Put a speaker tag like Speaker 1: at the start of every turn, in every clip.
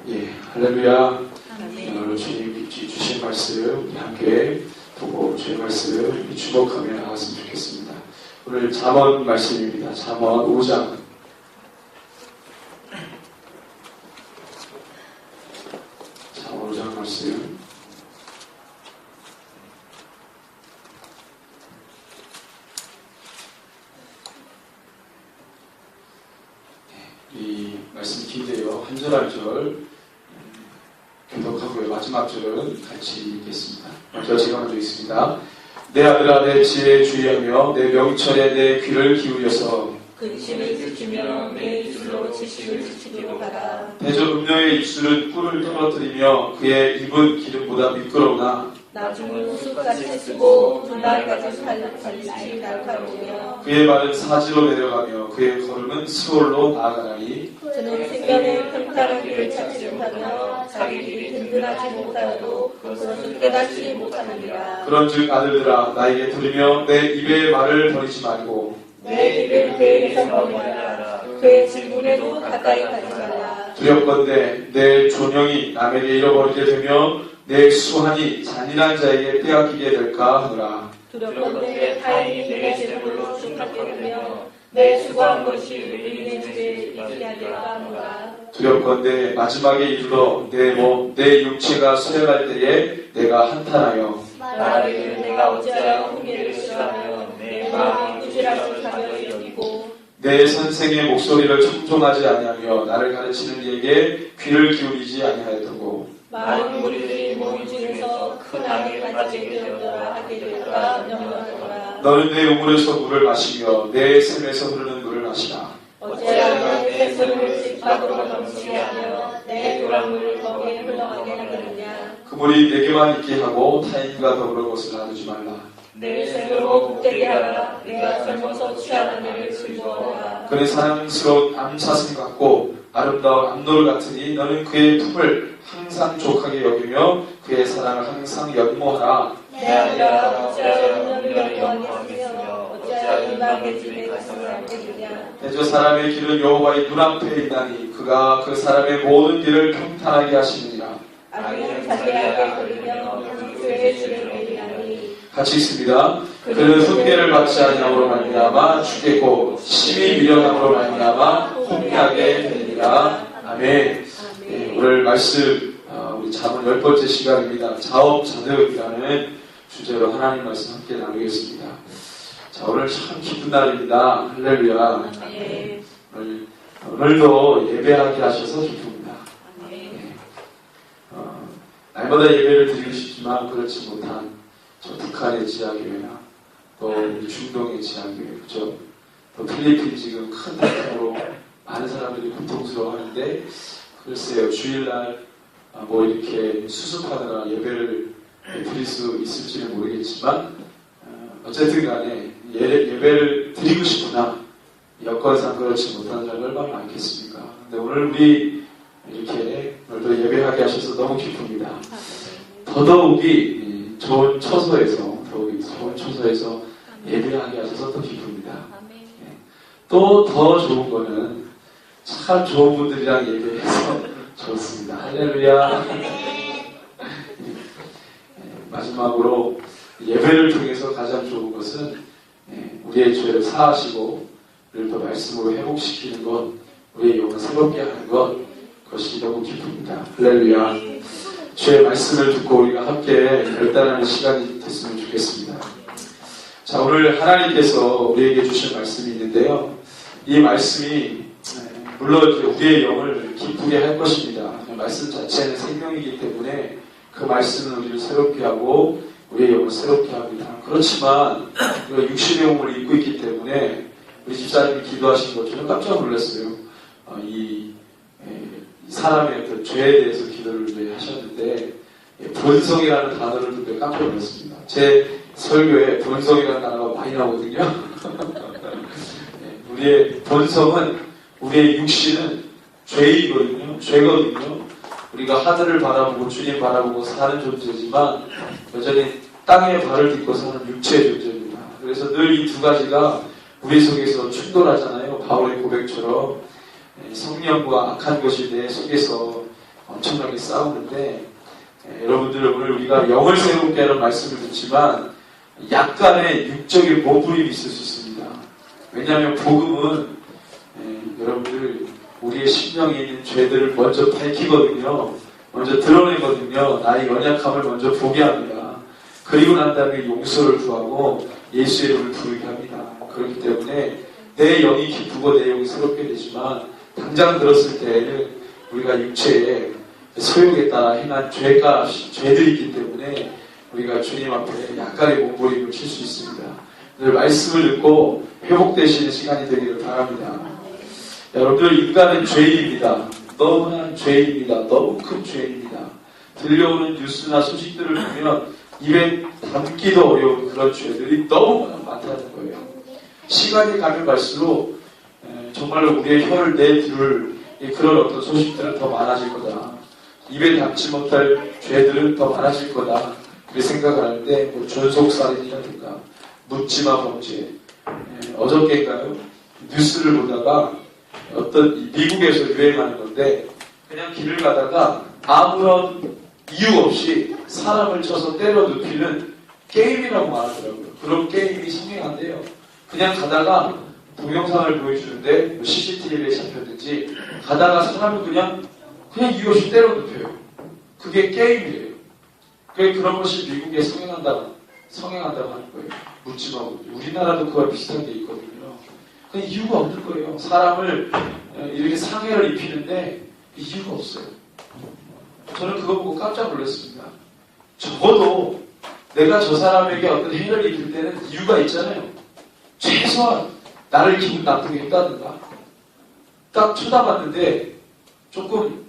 Speaker 1: 예, 할렐루야. 오늘 주님 주신 말씀 함께 보고 주의 말씀 주목하며 나갔으면 좋겠습니다. 오늘 잠언 말씀입니다. 잠언 5장. 잠언 5장 말씀. 이 말씀 긴데요. 한 절 한 절 교독하고요. 마지막 절은 같이 읽겠습니다. 먼저 제가 먼저 읽습니다. 내 아들아 내 지혜에 주의하며 내 명철에 내 귀를 기울여서
Speaker 2: 근심을 지키며 내 입술로 지식을 지키도록 하라.
Speaker 1: 대저 음녀의 입술은 꿀을 떨어뜨리며 그의 입은 기름보다 미끄러우나
Speaker 2: 나중은 숯같이 쓰고 분날같이 살리지 날카로우며
Speaker 1: 그의 발은 사지로 내려가며 그의 걸음은 스올로 나아가나니
Speaker 2: 그는 생명의 평탄한 길을 찾지 못하며 자기 길이 든든하지 못하여도 그것을 깨닫지 못하느니라.
Speaker 1: 그런즉 아들들아 나에게 들으며 내 입의 말을 버리지 말고
Speaker 2: 내 입을 그에게서 멀리하라. 그의 질문에도 가까이 가지 말라.
Speaker 1: 두렵건대 내 존영이 남에게 잃어버리게 되며 내 수한이 잔인한 자에게 빼앗기게 될까 하노라.
Speaker 2: 두렵건대 타인이 내 재물로 충족하게 되며 내 수고한 것이 의인의 집에 있게 하리라 하노라.
Speaker 1: 두렵건대 마지막에 이르러 내 육체가 수행할 때에 내가 한탄하여
Speaker 2: 나를 내가 어찌하여 훈계를 싫어하며 내 마음이 부실하게 가며 여기고
Speaker 1: 내 선생의 목소리를 청종하지 아니하며 나를 가르치는 이에게 귀를 기울이지 아니하였고
Speaker 2: 많은 무리들이 모임 중에서 큰 악에 빠지게 되었더라 하게 될까 명령하노라.
Speaker 1: 너는 내 우물에서 물을 마시며 내 샘에서 흐르는 물을 마시라.
Speaker 2: 어찌하여 내 샘을 집밥으로 넘치게 하며 내 도랑물을 거기에 흘러가게 하느냐.
Speaker 1: 그 물이 내게만 있게 하고 타인과 더불어 것을 놔두지 말라.
Speaker 2: 내 샘으로 복되게 하라. 내가 젊어서 취하는 일을 즐거워하라.
Speaker 1: 그는 사랑스러운 암사슴 같고 아름다운 암돌 같으니 너는 그의 품을 항상 족하게 여기며 그의 사랑을 항상 연모하라.
Speaker 2: 내 아들아 어찌하여 은혜를 연모하겠으며 어찌하여 인간의 집에 가슴을 안겠느냐.
Speaker 1: 대저 사람의 길은 여호와의 눈앞에 있나니 그가 그 사람의 모든 길을 평탄하게 하시느니라.
Speaker 2: 악인은 자기에게 걸리며 그의 줄을 내리나니.
Speaker 1: 같이 있습니다. 그는 훈계를 받지 아니함으로 말미암아 죽겠고 심히 미련함으로 말미암아 혼미하게 되리라. 아멘. 네, 오늘 말씀 우리 잠언 10번째 시간입니다. 자업자득이라는 주제로 하나님 말씀 함께 나누겠습니다. 자, 오늘 참 기쁜 날입니다. 할렐루야.
Speaker 2: 네.
Speaker 1: 오늘도 예배하게 하셔서 기쁩니다. 네. 날마다 예배를 드리고 싶지만 그렇지 못한 저 북한의 지하교회나 또 중동의 지하교회, 그죠? 또 필리핀 지금 큰 태풍으로 많은 사람들이 고통스러워하는데 글쎄요, 주일날 뭐 이렇게 수습하느라 예배를 드릴 수 있을지는 모르겠지만 어쨌든 간에 예배를 드리고 싶으나 여건상 그렇지 못한 사람이 얼마나 많겠습니까? 근데 오늘 우리 이렇게 오늘도 예배하게 하셔서 너무 기쁩니다. 더더욱이 좋은 처소에서 예배하게 하셔서 더 기쁩니다. 또 더 좋은 거는 참 좋은 분들이랑 예배해서 좋습니다. 할렐루야. 마지막으로 예배를 통해서 가장 좋은 것은 우리의 죄를 사하시고 우리를 더 말씀으로 회복시키는 것, 우리의 영을 새롭게 하는 것, 그것이 너무 기쁩니다. 할렐루야. 주의 말씀을 듣고 우리가 함께 결단하는 시간이 됐으면 좋겠습니다. 자, 오늘 하나님께서 우리에게 주신 말씀이 있는데요. 이 말씀이 물론 우리의 영을 기쁘게 할 것입니다. 말씀 자체는 생명이기 때문에 그 말씀은 우리를 새롭게 하고 우리의 영을 새롭게 합니다. 그렇지만 우리가 육신의 몸을 입고 있기 때문에 우리 집사님이 기도하신 것처럼 깜짝 놀랐어요. 이 사람의 어떤 죄에 대해서 기도를 하셨는데 본성이라는 단어를 듣고 깜짝 놀랐습니다. 제 설교에 본성이라는 단어가 많이 나오거든요. 우리의 본성은 우리의 육신은 죄거든요. 우리가 하늘을 바라보고 주님 바라보고 사는 존재지만 여전히 땅에 발을 딛고 사는 육체의 존재입니다. 그래서 늘 이 두 가지가 우리 속에서 충돌하잖아요. 바울의 고백처럼 성령과 악한 것이 내 속에서 엄청나게 싸우는데 여러분들 오늘 우리가 영을 새롭게 하는 말씀을 듣지만 약간의 육적인 몸부림이 있을 수 있습니다. 왜냐하면 복음은 여러분들 우리의 심령에 있는 죄들을 먼저 밝히거든요. 먼저 드러내거든요. 나의 연약함을 먼저 보게 합니다. 그리고 난 다음에 용서를 구하고 예수의 이름을 부르게 합니다. 그렇기 때문에 내 영이 기쁘고 내 영이 새롭게 되지만 당장 들었을 때에는 우리가 육체에 소욕에 따라 행한 죄들이 있기 때문에 우리가 주님 앞에 약간의 몸부림을 칠 수 있습니다. 늘 말씀을 듣고 회복되시는 시간이 되기를 바랍니다. 여러분들 인간은 죄인입니다. 너무나 죄인입니다. 너무 큰 죄인입니다. 들려오는 뉴스나 소식들을 보면 입에 담기도 어려운 그런 죄들이 너무나 많다는 거예요. 시간이 가면 갈수록 정말로 우리의 혀를 내두를 그런 어떤 소식들은 더 많아질 거다. 입에 담지 못할 죄들은 더 많아질 거다. 그렇게 생각을 하는데 뭐 존속살인이라든가 묻지마 범죄. 어저께인가요? 뉴스를 보다가 어떤 미국에서 유행하는 건데 그냥 길을 가다가 아무런 이유 없이 사람을 쳐서 때려 눕히는 게임이라고 말하더라고요. 그런 게임이 성행한데요. 그냥 가다가 동영상을 보여주는데 CCTV에 잡혔는지 가다가 사람을 그냥 이유 없이 때려 눕혀요. 그게 게임이에요. 그런 것이 미국에 성행한다고 하는 거예요. 묻지마 범죄. 우리나라도 그와 비슷한 게 있거든요. 그 이유가 없는 거예요. 사람을 이렇게 상해를 입히는데 이유가 없어요. 저는 그거 보고 깜짝 놀랐습니다. 적어도 내가 저 사람에게 어떤 해를 입힐 때는 이유가 있잖아요. 최소한 나를 기분 나쁘게 했다든가 딱 쳐다봤는데 조금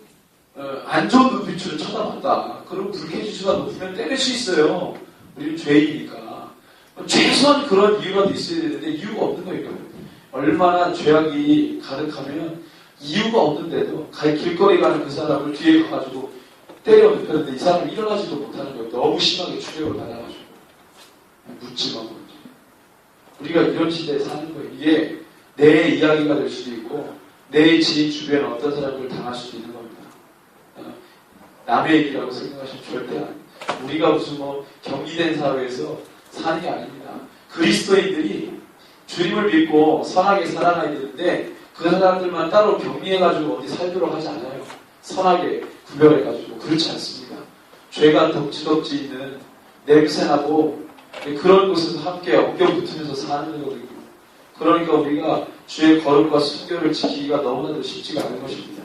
Speaker 1: 안 좋은 눈빛으로 쳐다봤다. 그럼 불쾌지수가 높으면 때릴 수 있어요. 우리는 죄이니까. 최소한 그런 이유가 있어야 되는데 이유가 없는 거니까. 얼마나 죄악이 가득하면 이유가 없는데도 길거리 가는 그 사람을 뒤에 가가지고 때려 눕혔는데 이 사람이 일어나지도 못하는 거예요. 너무 심하게 충격을 받아가지고. 묻지마 범죄. 우리가 이런 시대에 사는 거예요. 이게 내 이야기가 될 수도 있고 내 지인 주변에 어떤 사람을 당할 수도 있는 겁니다. 남의 얘기라고 생각하시면 절대 아닙니다. 우리가 무슨 경기된 사회에서 사는 게 아닙니다. 그리스도인들이 주님을 믿고 선하게 살아가야 되는데 그 사람들만 따로 격리해가지고 어디 살도록 하지 않아요. 선하게 구별해가지고 그렇지 않습니다. 죄가 덕지덕지 있는 냄새나고 그런 곳에서 함께 엉겨 붙으면서 사는 거거든요. 그러니까 우리가 주의 거룩과 순결을 지키기가 너무나도 쉽지가 않은 것입니다.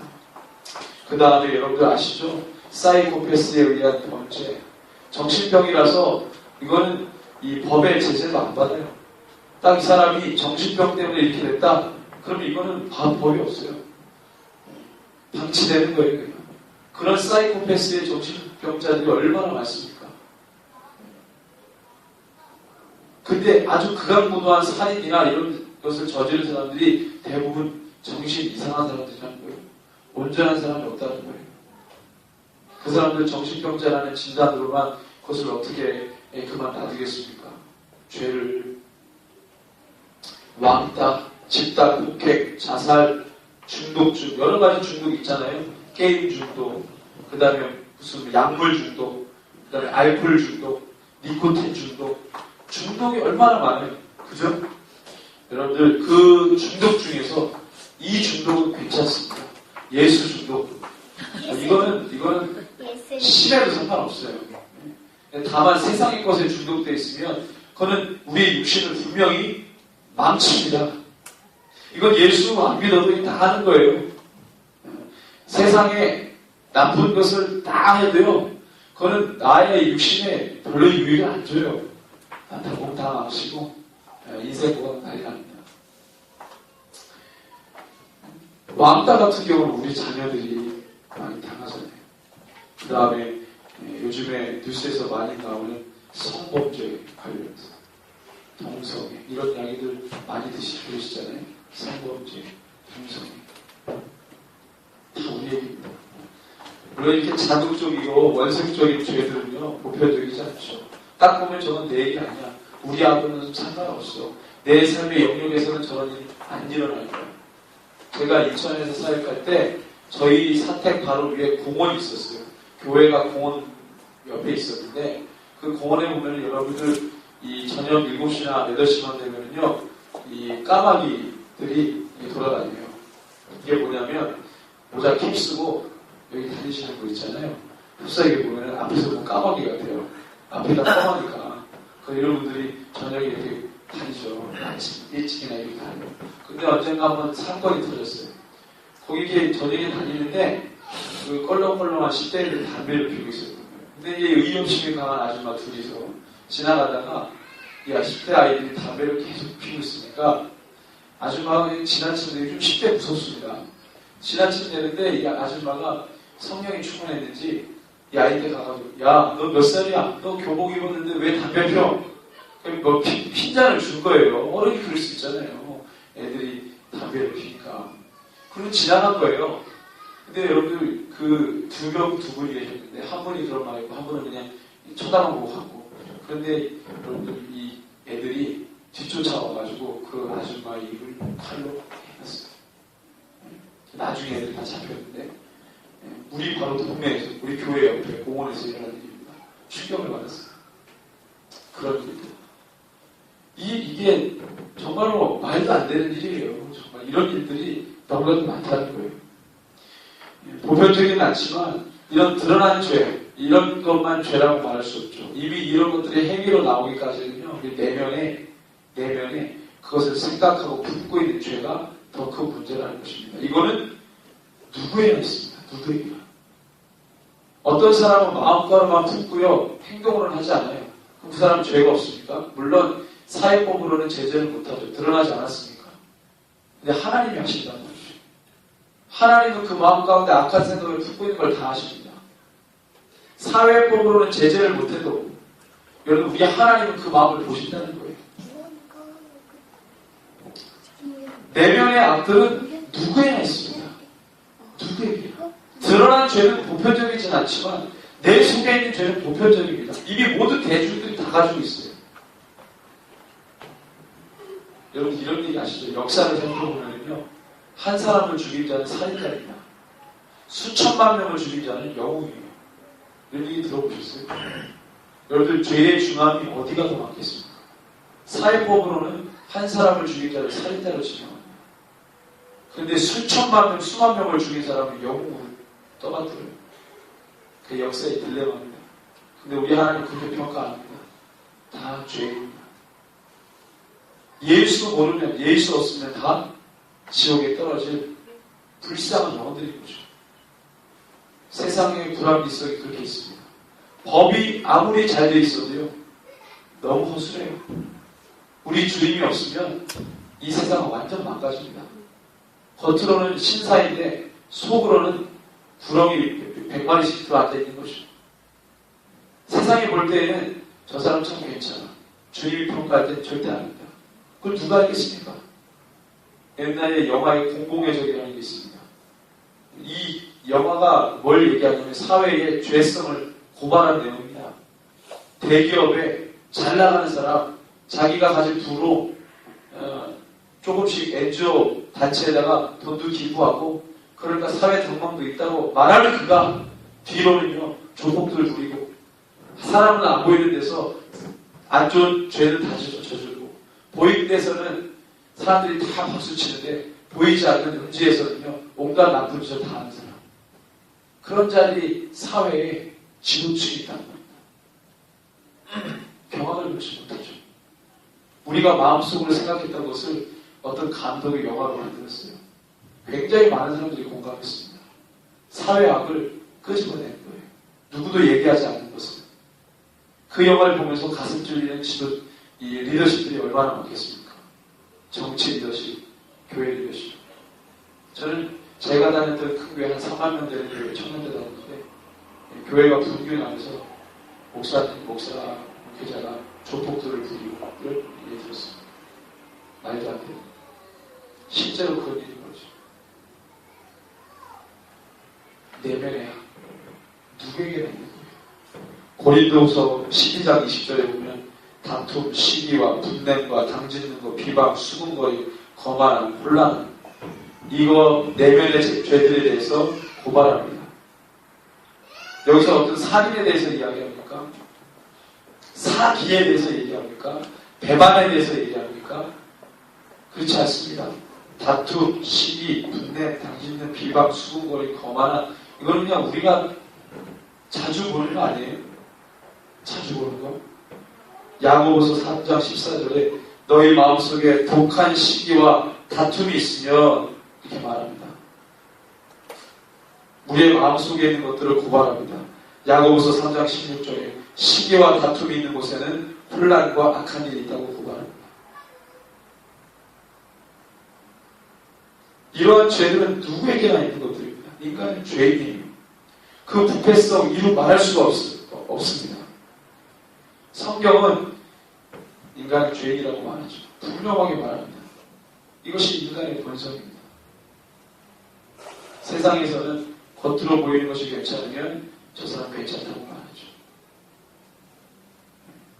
Speaker 1: 그 다음에 여러분들 아시죠? 사이코패스에 의한 범죄. 정신병이라서 이거는 이 법의 제재도 안 받아요. 딱 이 사람이 정신병 때문에 이렇게 됐다. 그러면 이거는 법이 없어요. 방치되는 거예요. 그냥. 그런 사이코패스의 정신병자들이 얼마나 많습니까? 근데 아주 극악무도한 살인이나 이런 것을 저지른 사람들이 대부분 정신 이상한 사람들이라는 거예요. 온전한 사람이 없다는 거예요. 그 사람들 정신병자라는 진단으로만 그것을 어떻게 그만 놔두겠습니까? 죄를 왕따, 집단 폭행, 자살, 중독 여러 가지 중독 있잖아요. 게임 중독, 그 다음에 무슨 약물 중독, 그 다음에 알코올 중독, 니코틴 중독, 중독이 얼마나 많아요. 그죠? 여러분들 그 중독 중에서 이 중독은 괜찮습니다. 예수 중독. 이거는 시대도 상관없어요. 다만 세상의 것에 중독되어 있으면 그거는 우리의 육신을 분명히 망칩니다. 이건 예수 안 믿어도 다 하는 거예요. 세상에 나쁜 것을 다 해도요, 그거는 나의 육신에 별로 유익을 안 줘요. 다 몸 다 망치고 인생 고가 난리 납니다. 왕따 같은 경우는 우리 자녀들이 많이 당하잖아요. 그 다음에 요즘에 뉴스에서 많이 나오는 성범죄 관련해서 동성애 이런 이야기들 많이 들으시잖아요. 성범죄, 동성애 다 우리 얘기입니다. 물론 이렇게 자극적이고 원색적인 죄들은요 보편적이지 않죠. 딱 보면 저건 내 얘기 아니야. 우리하고는 상관없어. 내 삶의 영역에서는 저런 일이 안 일어날 거야. 제가 인천에서 사역할 때 저희 사택 바로 위에 공원이 있었어요. 교회가 공원 옆에 있었는데 그 공원에 보면 여러분들 이 저녁 7시나 8시만 되면요 이 까마귀들이 돌아다녀요. 이게 뭐냐면 모자 캡 쓰고 여기 다니시는 거 있잖아요. 흡사하게 보면 앞에서 보면 까마귀 같아요. 앞에다 까마귀가. 그 여러분들이 저녁에 이렇게 다니죠. 아침 일찍이나 이렇게 다녀요. 근데 언젠가 한번 사건이 터졌어요. 거기 이렇게 저녁에 다니는데 그 껄렁껄렁한 10대들이 담배를 피우고 있었던 거예요. 근데 이제 의협심이 강한 아줌마 둘이서 지나가다가 이 10대 아이들이 담배를 계속 피우고 있으니까 아줌마가 지나치는데 좀 10대 무섭습니다. 지나치는데 이 아줌마가 성령이 충만했는지 이 아이한테 가가지고 야, 너 몇 살이야? 너 교복 입었는데 왜 담배 피워? 뭐 핀잔을 준 거예요. 어른이 그럴 수 있잖아요. 애들이 담배를 피니까. 그리고 지나간 거예요. 근데 여러분들 그 두 분이 계셨는데 한 분이 그런 말 했고 한 분은 그냥 쳐다만 보고 갔고. 그런데 여러분들 이 애들이 뒤쫓아와가지고 그 아줌마 입을 칼로 해놨어요. 나중에 애들이 다 잡혔는데 우리 바로 동네에서 우리 교회 옆에 공원에서 일어난 일입니다. 충격을 받았어요. 그런 일들. 이게 정말로 말도 안 되는 일이에요. 정말 이런 일들이 너무나도 많다는 거예요. 보편적이는 않지만 이런 드러난 죄, 이런 것만 죄라고 말할 수 없죠. 이미 이런 것들이 행위로 나오기까지는요, 우리 내면에 그것을 생각하고 품고 있는 죄가 더 큰 문제라는 것입니다. 이거는 누구에나 있습니다. 누구에나. 어떤 사람은 마음가로만 품고요, 행동으로는 하지 않아요. 그럼 그 사람은 죄가 없습니까? 물론 사회법으로는 제재를 못하죠. 드러나지 않았으니까. 근데 하나님이 하신다는 거죠. 하나님은 그 마음 가운데 악한 생각을 품고 있는 걸 다 아십니다. 사회법으로는 제재를 못해도 여러분 우리 하나님은 그 마음을 보신다는 거예요. 내면의 악들은 누구에나 있습니다. 누구에게나. 드러난 죄는 보편적이진 않지만 내 속에 있는 죄는 보편적입니다. 이미 모든 대중들이 다 가지고 있어요. 여러분 이런 얘기 아시죠? 역사를 살펴보면요, 한 사람을 죽인 자는 살인자입니다. 수천만 명을 죽인 자는 영웅이에요. 이런 얘기 들어보셨어요? 여러분들 죄의 중함이 어디가 더 많겠습니까? 사회법으로는 한 사람을 죽인 자를 살인자로 지정합니다. 그런데 수천만 명, 수만 명을 죽인 사람은 영웅으로 떠받들어요. 그 역사의 딜레마입니다. 근데 우리 하나님 그렇게 평가 안 합니다. 다 죄입니다. 예수 모르면, 예수 없으면 다 지옥에 떨어질 불쌍한 영혼들인 거죠. 세상의 불합리성이 그렇게 있습니다. 법이 아무리 잘 돼 있어도요, 너무 허술해요. 우리 주님이 없으면 이 세상은 완전 망가집니다. 겉으로는 신사인데 속으로는 구렁이 100마리씩 들어앉아있는 것이죠. 세상이 볼 때에는 저 사람 참 괜찮아. 주님이 평가할 때는 절대 아닙니다. 그걸 누가 알겠습니까? 옛날에 영화의 공공의 적이라는 게 있습니다. 이 영화가 뭘 얘기하냐면 사회의 죄성을 고발하는 내용입니다. 대기업에 잘 나가는 사람, 자기가 가진 부로 조금씩 NGO 단체에다가 돈도 기부하고 그러니까 사회 당망도 있다고 말하는 그가 뒤로는요 조폭들을 부리고 사람은 안 보이는 데서 안 좋은 죄를 다 저지르고 보이는 데서는 사람들이 다 박수치는데 보이지 않는 음지에서는요 온갖 나쁜 짓을 다 하는 사람. 그런 자리 사회에 지도층이 있다는 겁니다. 경악을 놓지 못하죠. 우리가 마음속으로 생각했던 것을 어떤 감독의 영화로 만들었어요. 굉장히 많은 사람들이 공감했습니다. 사회악을 끄집어낸 거예요. 누구도 얘기하지 않는 것을. 그 영화를 보면서 가슴 찔리는 이 리더십들이 얼마나 많겠습니까? 정치 리더십, 교회 리더십. 저는 제가 다녔던 큰 교회 한 3만 명 되는 교회 청년대 다녔는데 교회가 분규 나면서 목회자가 조폭들을 부리고 이런 얘기 들었습니다. 말도 안 돼요. 실제로 그런 일인 거죠. 내면에 누구에게나 있는 거예요. 고린도후서 12장 20절에 보면 다툼, 시기와 분냄과 당짓는 것, 비방, 수군거리, 거만함, 혼란 이거 내면의 죄들에 대해서 고발합니다. 여기서 어떤 살인에 대해서 이야기합니까? 사기에 대해서 얘기합니까? 배반에 대해서 얘기합니까? 그렇지 않습니다. 다툼, 시기, 분냄, 당신은 비방, 수군거리, 거만함, 이거는 그냥 우리가 자주 보는 거 아니에요? 자주 보는 거? 야고보서 3장 14절에 너희 마음속에 독한 시기와 다툼이 있으면 이렇게 말합니다. 우리의 마음속에 있는 것들을 고발합니다. 야고보서 3장 16절에 시기와 다툼이 있는 곳에는 혼란과 악한 일이 있다고 고발합니다. 이러한 죄들은 누구에게나 있는 것들입니다. 인간은 죄인이에요. 그 부패성 이루 말할 수가 없습니다. 성경은 인간은 죄인이라고 말하죠. 분명하게 말합니다. 이것이 인간의 본성입니다. 세상에서는 겉으로 보이는 것이 괜찮으면 저 사람 괜찮다고 말하죠.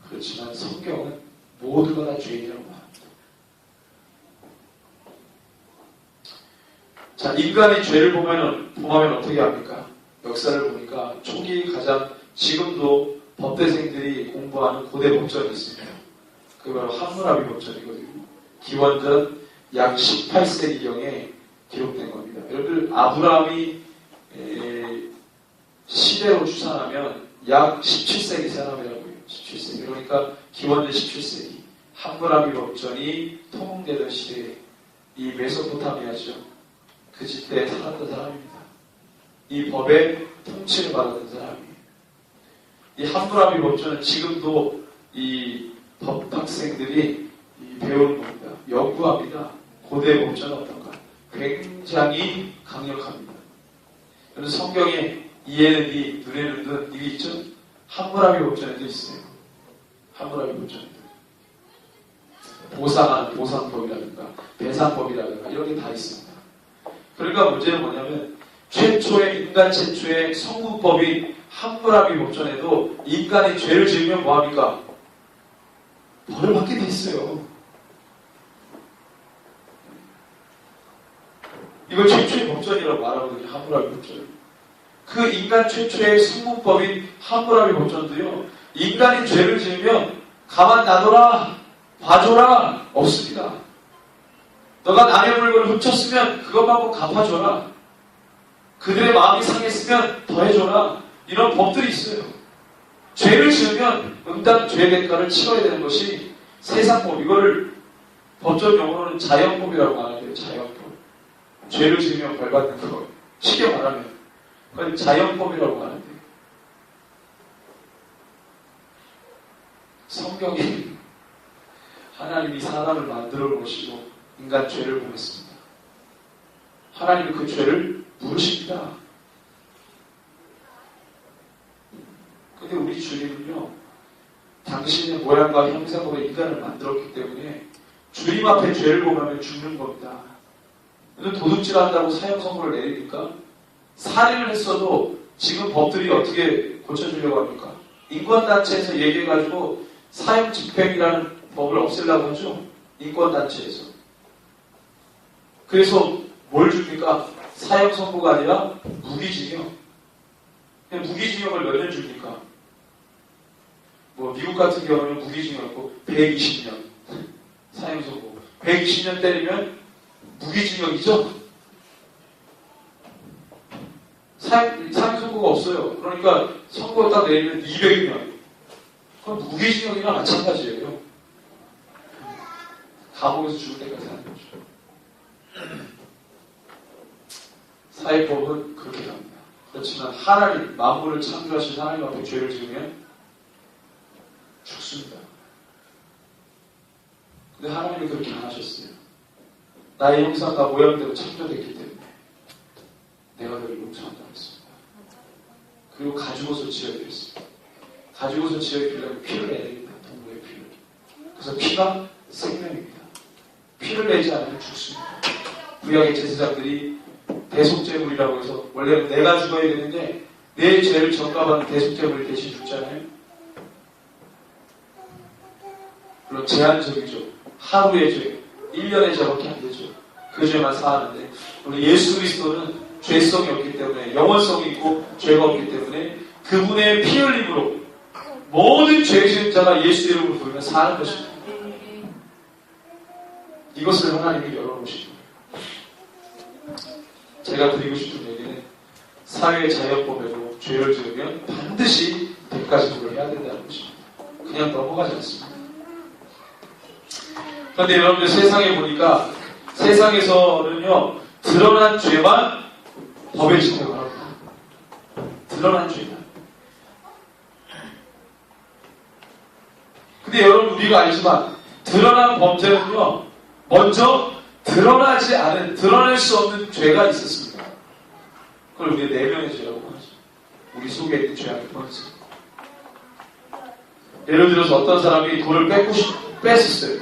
Speaker 1: 그렇지만 성경은 모두가 다 죄인이라고 말합니다. 자, 인간의 죄를 범하면 어떻게 합니까? 역사를 보니까 초기 가장 지금도 법대생들이 공부하는 고대 법전이 있습니다. 그게 바로 함무라비 법전이거든요. 기원전 약 18세기경에 기록된 겁니다. 여러분들 아브라함이 시대로 추산하면 약 17세기 사람이라고 해요. 17세기. 그러니까 기원전 17세기. 함무라비 법전이 통용되던 시대에 이 메소포타미아죠. 그 집대에 살았던 사람입니다. 이 법의 통치를 받았던 사람이에요. 이 함무라비 법전은 지금도 이 법학생들이 배우는 겁니다. 연구합니다. 고대 법전은 어떤가? 굉장히 강력합니다. 여러분 성경에 이에는 이, 눈에는 눈, 이게 있죠? 함무라비 법전에도 있어요. 함무라비 법전에도. 보상하는 보상법이라든가 배상법이라든가 이런 게 다 있습니다. 그러니까 문제는 뭐냐면 인간 최초의 성문법인 함무라비 법전에도 인간이 죄를 지으면 뭐합니까? 벌을 받게 돼 있어요. 이걸 최초의 법전이라고 말하거든요. 함무라비 법전. 그 인간 최초의 성문법인 함무라비 법전도요. 인간이 죄를 지으면 가만 놔둬라, 봐줘라 없습니다. 너가 남의 물건을 훔쳤으면 그것만 꼭 갚아줘라. 그들의 마음이 상했으면 더해줘라. 이런 법들이 있어요. 죄를 지으면 응당 죄 대가를 치러야 되는 것이 세상법. 이거를 법전 용어로는 자연법이라고 말하는데요. 자연법. 죄를 지으면 벌받는 거. 쉽게 말하면 그건 자연법이라고 말하는데요. 성경이 하나님이 사람을 만들어 놓으시고 인간 죄를 보냈습니다. 하나님은 그 죄를 물으십니다. 근데 우리 주님은요, 당신의 모양과 형상으로 인간을 만들었기 때문에 주님 앞에 죄를 범하면 죽는 겁니다. 도둑질 한다고 사형 선고를 내리니까 살인을 했어도 지금 법들이 어떻게 고쳐주려고 합니까? 인권단체에서 얘기해가지고 사형 집행이라는 법을 없애려고 하죠. 인권단체에서. 그래서 뭘 줍니까? 사형 선고가 아니라 무기징역. 무기징역을 몇 년 줍니까? 미국 같은 경우는 무기징역이고 120년 사형 선고. 120년 때리면 무기징역이죠? 사형 선고가 없어요. 그러니까 선고 딱 내리면 200년. 그건 무기징역이나 마찬가지예요. 감옥에서 죽을 때까지 하는 거죠. 사회법은 그렇게 갑니다. 그렇지만 하나님, 만물을 창조하신 하나님 앞에 죄를 지으면 죽습니다. 근데 하나님이 그렇게 안 하셨어요. 나의 형상과 모양대로 창조됐기 때문에 내가 너를 용서한다고 했습니다. 그리고 가지고서 지어야겠습니다. 가지고서 지어야되려면 피를 내야 됩니다. 동물의 피를. 그래서 피가 생명입니다. 피를 내지 않으면 죽습니다. 구약의 제사장들이 대속제물이라고 해서 원래는 내가 죽어야 되는데 내 죄를 전가받는 대속제물이 대신 죽잖아요. 물론 제한적이죠. 하루의 죄, 1년의 죄밖에 안 되죠. 그 죄만 사하는데 우리 예수 그리스도는 죄성이 없기 때문에, 영원성이 있고 죄가 없기 때문에 그분의 피 흘림으로 모든 죄 지은 자가 예수 이름으로 부르면 사는 것입니다. 이것을 하나님이 열어놓으신 거예요. 제가 드리고 싶은 얘기는 사회의 자연법에도 죄를 지으면 반드시 대가지불을 해야 된다는 것입니다. 그냥 넘어가지 않습니다. 그런데 여러분들 세상에 보니까 세상에서는요 드러난 죄만 법에 적용을 합니다. 드러난 죄만. 근데 여러분 우리가 알지만 드러난 범죄는요 먼저 드러낼 수 없는 죄가 있었습니다. 그걸 우리 내면의 죄라고 하죠. 우리 속에 있는 죄악의 번지. 예를 들어서 어떤 사람이 돈을 뺐었어요.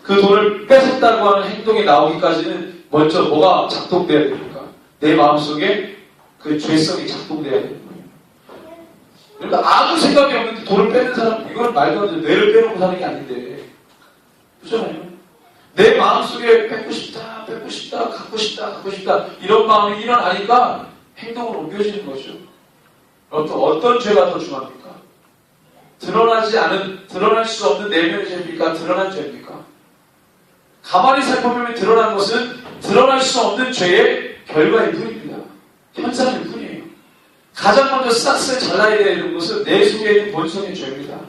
Speaker 1: 그 돈을 뺏었다고 하는 행동이 나오기까지는 먼저 뭐가 작동돼야 됩니까? 내 마음속에 그 죄성이 작동돼야 되는 거예요. 그러니까 아무 생각이 없는데 돈을 뺏는 사람, 이건 말도 안 돼. 뇌를 빼놓고 사는 게 아닌데. 그렇잖아요. 내 마음속에 갖고 싶다, 이런 마음이 일어나니까 행동으로 옮겨지는 거죠. 어떤 죄가 더 중요합니까? 드러날 수 없는 내면의 죄입니까? 드러난 죄입니까? 가만히 살펴보면 드러난 것은 드러날 수 없는 죄의 결과일 뿐입니다. 현상일 뿐이에요. 가장 먼저 싹스를 잘라야 되는 것은 내 속에 있는 본성의 죄입니다.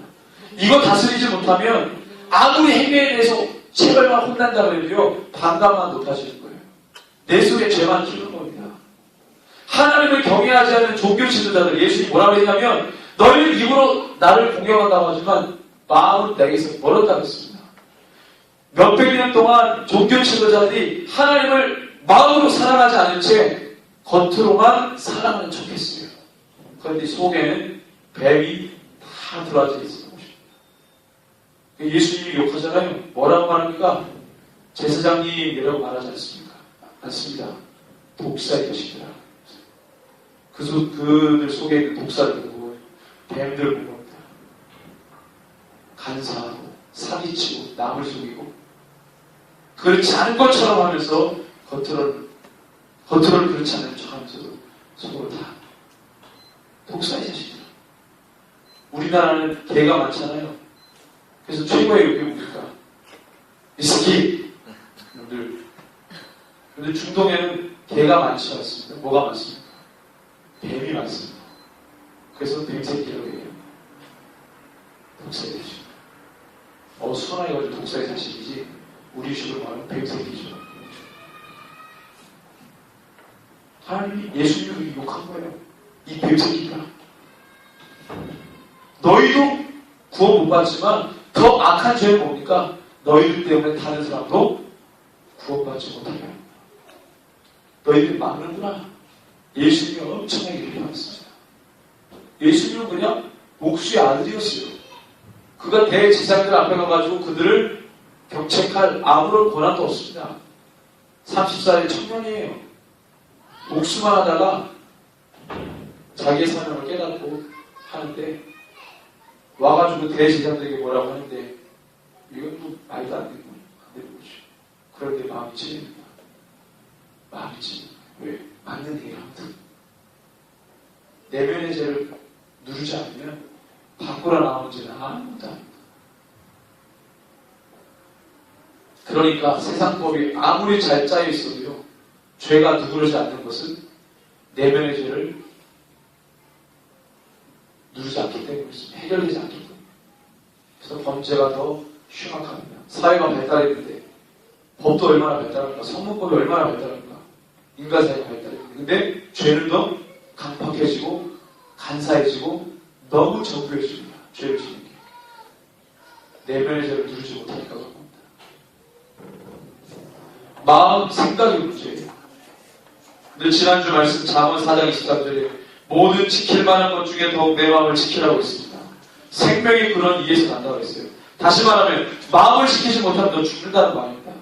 Speaker 1: 이거 다스리지 못하면 아무리 행위에 대해서 체벌만 혼난다고 해도요, 반감만 높아지는 거예요. 내 속에 죄만 키우는 겁니다. 하나님을 경외하지 않는 종교 지도자들, 예수님이 뭐라고 했냐면, 너희는 입으로 나를 공경한다고 하지만, 마음은 내게서 멀었다고 했습니다. 몇백 년 동안 종교 지도자들이 하나님을 마음으로 사랑하지 않은 채, 겉으로만 사랑하는 척 했어요. 그런데 속에는 뱀이 다 들어앉아 있어요. 예수님이 욕하잖아요. 뭐라고 말합니까? 제사장님이라고 말하지 않습니다. 독사의 것이더라. 그들 속에 있는 독사를 보고 뱀들 보고 간사하고 사기치고 남을 속이고 그렇지 않은 것처럼 하면서 겉으로는 그렇지 않은 척 하면서도 속으로 다 독사의 자식들. 우리나라는 개가 많잖아요. 그래서 최고의 욕이 뭡니까? 위스키. 근데 중동에는 개가 많지 않습니다. 뭐가 많습니까? 뱀이 많습니다. 그래서 뱀새끼라고 해요. 독사의 자식. 순하게가지고 독사의 자식이지, 우리 식으로 말하면 뱀새끼죠. 하나님이 예수님을 욕한 거예요. 이 뱀새끼가. 너희도 구원 못 받지만 더 악한 죄는 뭡니까? 너희들 때문에 다른 사람도 구원받지 못하게 합니다. 너희들 막는구나. 예수님이 엄청나게 비판했습니다. 예수님은 그냥 목수의 아들이었어요. 그가 대제사장들 앞에 가가지고 그들을 경책할 아무런 권한도 없습니다. 30살의 청년이에요. 목수만 하다가 자기의 사명을 깨닫고 하는데 와가지고 대제사장들에게 뭐라고 하는데 이건 뭐 말도 안 되는 거죠. 그런데 마음이 찔립니다. 마음이 찔립니다. 왜? 맞는 얘기를 하거든. 내면의 죄를 누르지 않으면 밖으로 나오는 죄는 아무것도 아닙니다. 그러니까 세상법이 아무리 잘 짜여 있어도요, 죄가 누그러지 않는 것은 내면의 죄를 누르지 않기 때문입니다. 해결되지 않기 때문에. 그래서 범죄가 더 흉악합니다. 사회가 발달했는데 법도 얼마나 발달합니까? 성문법이 얼마나 발달합니까? 인간사회가 발달했는데 근데 죄는 더 강팍해지고 간사해지고 너무 정교해집니다. 죄를 지는 게. 내면의 죄를 누르지 못하니까 그런 겁니다. 마음, 생각이 문제예요. 근데 지난주 말씀 잠언 4장 23절에 모든 지킬 만한 것 중에 더욱 내 마음을 지키라고 했습니다. 생명의 근원 이에서 난다고 했어요. 다시 말하면 마음을 지키지 못하면 너 죽는다는 말입니다.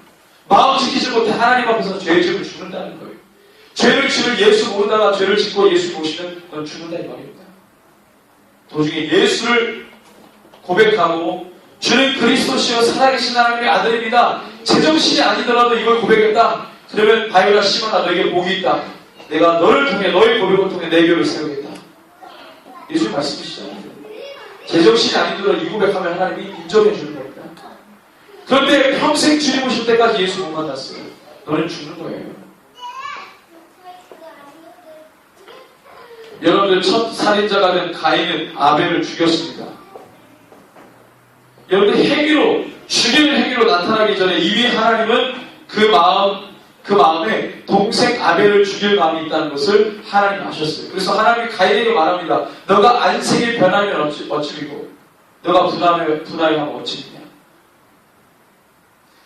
Speaker 1: 마음 지키지 못해 하나님 앞에서 죄를 지으면 죽는다는 거예요. 죄를 지을 예수 모르다가 죄를 짓고 예수 모시면 넌 죽는다는 말입니다. 도중에 예수를 고백하고 주는 그리스도시여 살아계신 하나님의 아들입니다. 제정신이 아니더라도 이걸 고백했다. 그러면 바이올라 시몬아 너에게 복이 있다. 내가 너를 통해 너의 고백을 통해 내 교회를 세우겠다. 예수님 말씀이시잖아요. 제정신이 아니더라도 이 고백하면 하나님이 인정해 주는 겁니다. 그런데 평생 주님 오실 때까지 예수 못 만났어요. 너는 죽는 거예요. 여러분들 첫 살인자가 된 가인은 아벨을 죽였습니다. 여러분들 행위로 죽이는 행위로 나타나기 전에 이미 하나님은 그 마음에 동생 아벨을 죽일 마음이 있다는 것을 하나님 아셨어요. 그래서 하나님이 가인에게 말합니다. 너가 안색이 변하면 어찌미고 너가 분하여하면 어찌미냐.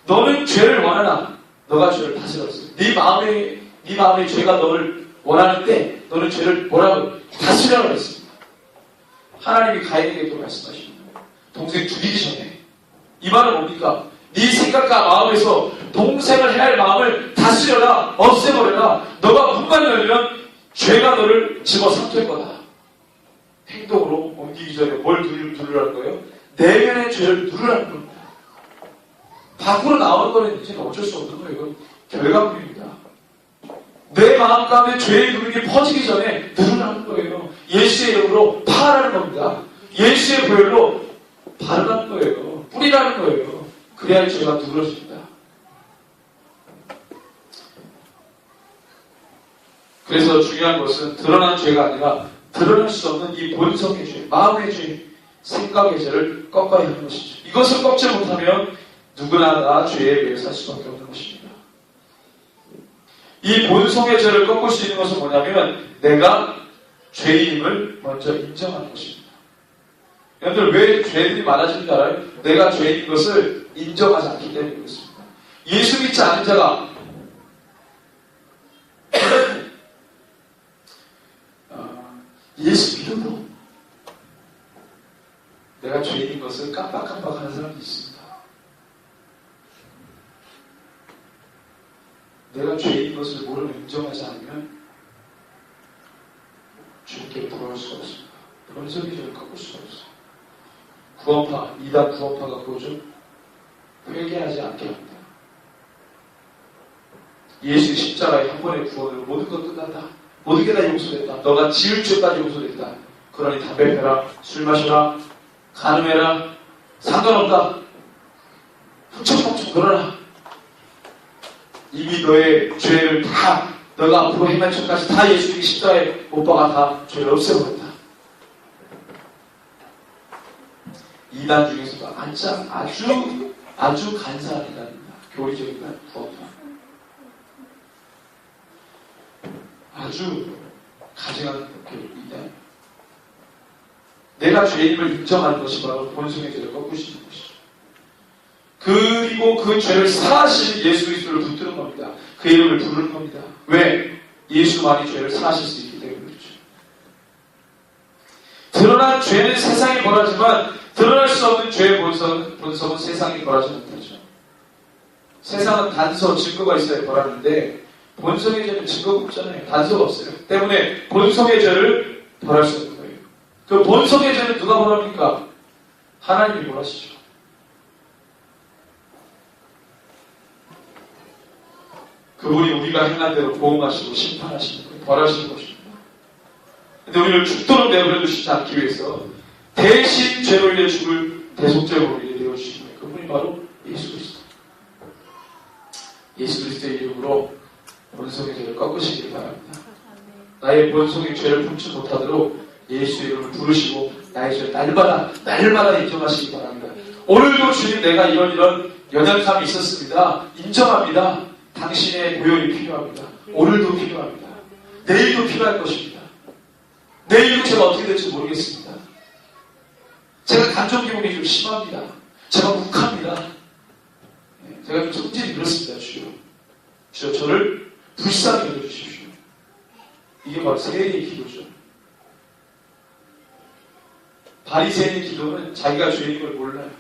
Speaker 1: 너는 죄를 원하나 너가 죄를 다스렸어. 네 마음에 죄가 너를 원하는데 너는 죄를 뭐라고 다스려라 했습니다. 하나님이 가인에게도 말씀하십니다. 동생 죽이기 전에. 이 말은 뭡니까? 네 생각과 마음에서 동생을 해야 할 마음을 다스려라, 없애버려라. 너가 문만 열면 죄가 너를 집어삼킬 거다. 행동으로 옮기기 전에 뭘 누르라는 거예요? 내면의 죄를 누르라는 겁니다. 밖으로 나오는 거는 이제는 어쩔 수 없는 거예요. 이건 결과물입니다. 내 마음 가운데 죄의 누룩이 퍼지기 전에 누르라는 거예요. 예수의 이름으로 파라는 겁니다. 예수의 보혈로 바르라는 거예요. 뿌리라는 거예요. 그래야 죄가 누그러집니다. 그래서 중요한 것은 드러난 죄가 아니라 드러날 수 없는 이 본성의 죄, 마음의 죄, 생각의 죄를 꺾어야 하는 것이죠. 이것을 꺾지 못하면 누구나 다 죄에 매여 살 수밖에 없는 것입니다. 이 본성의 죄를 꺾을 수 있는 것은 뭐냐면 내가 죄인임을 먼저 인정하는 것입니다. 여러분들 왜 죄들이 많아지는 줄 알아요? 내가 죄인 것을 인정하지 않기 때문에 그렇습니다. 예수 믿지 않은 자가 예수 믿어도 내가 죄인인 것을 깜빡깜빡하는 사람이 있습니다. 내가 죄인 것을 모르고 인정하지 않으면 주님께 돌아올 수가 없습니다. 본성의 죄를 꺾을 수가 없어요. 구원파, 이단 구원파가 그거죠. 회개하지 않게 합니다. 예수의 십자가의 한 번의 구원으로 모든 것 끝났다. 모든 게 다 용서됐다. 너가 지을 죄까지 용서됐다. 그러니 담배 펴라, 술 마셔라, 간음해라, 상관없다. 훔쳐훔쳐 그러라. 이미 너의 죄를 다 너가 앞으로 행한 죄까지 다 예수의 십자가에 못 박아 다 죄를 없애버렸다. 이단 중에서도 아주 간사한 이단입니다. 교리적인 이단, 구원파. 아주 가증한 이단. 내가 죄인임을 인정하는 것이 바로 본성의 죄를 꺾을 수 있는 것이죠. 그리고 그 죄를 사하신 예수 그리스도를 붙드는 겁니다. 그 이름을 부르는 겁니다. 왜? 예수만이 죄를 사하실 수 있기 때문에 그렇죠. 드러난 죄는 세상이 벌하지만 드러날 수 없는 죄의 본성은 세상이 벌하지 못하죠. 세상은 단서, 증거가 있어야 벌하는데 본성의 죄는 증거가 없잖아요. 단서가 없어요. 때문에 본성의 죄를 벌할 수 없는 거예요. 그 본성의 죄는 누가 벌합니까? 하나님이 벌하시죠. 그분이 우리가 행한 대로 보응하시고 심판하시는 거예요. 벌하시는 것입니다. 근데 우리를 죽도록 내버려 두시지 않기 위해서 대신 죄로 인해 죽을 대속죄로 인해 내어주시는 거예요. 그분이 바로 예수 그리스도. 예수 그리스도의 이름으로 본성의 죄를 꺾으시길 바랍니다. 나의 본성의 죄를 품지 못하도록 예수의 이름을 부르시고 나의 죄를 날마다 인정하시기 바랍니다. 오늘도 주님 내가 이런 연약함이 있었습니다. 인정합니다. 당신의 보혈이 필요합니다. 오늘도 필요합니다. 내일도 필요할 것입니다. 내일도 제가 어떻게 될지 모르겠습니다. 제가 감정 기복이 좀 심합니다. 제가 욱합니다. 제가 좀 성질이 그렇습니다. 주여 저를 불쌍히 여겨주십시오. 이게 바로 세례의 기도죠. 바리새인의 기도는 자기가 죄인 걸 몰라요.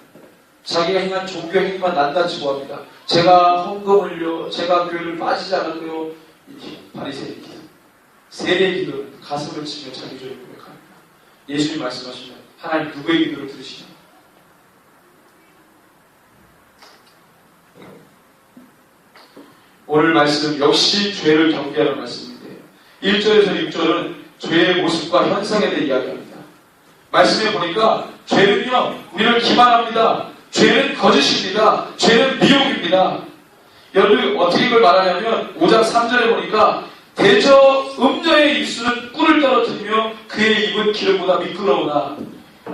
Speaker 1: 자기가 행한 종교 행위만 낱낱이 고합니다. 제가 헌금을요, 제가 교회를 빠지지 않았고요. 이게 바리새인 기도. 세례의 기도는 가슴을 치며 자기 죄를 고백합니다. 예수님 말씀하시면 하나님 누구의 기도를 들으시냐? 오늘 말씀 역시 죄를 경계하는 말씀인데 1절에서 6절은 죄의 모습과 현상에 대해 이야기합니다. 말씀에 보니까 죄는요, 우리를 기만합니다. 죄는 거짓입니다. 죄는 미혹입니다. 여러분 어떻게 이걸 말하냐면 5장 3절에 보니까 대저 음녀의 입술은 꿀을 떨어뜨리며 그의 입은 기름보다 미끄러우나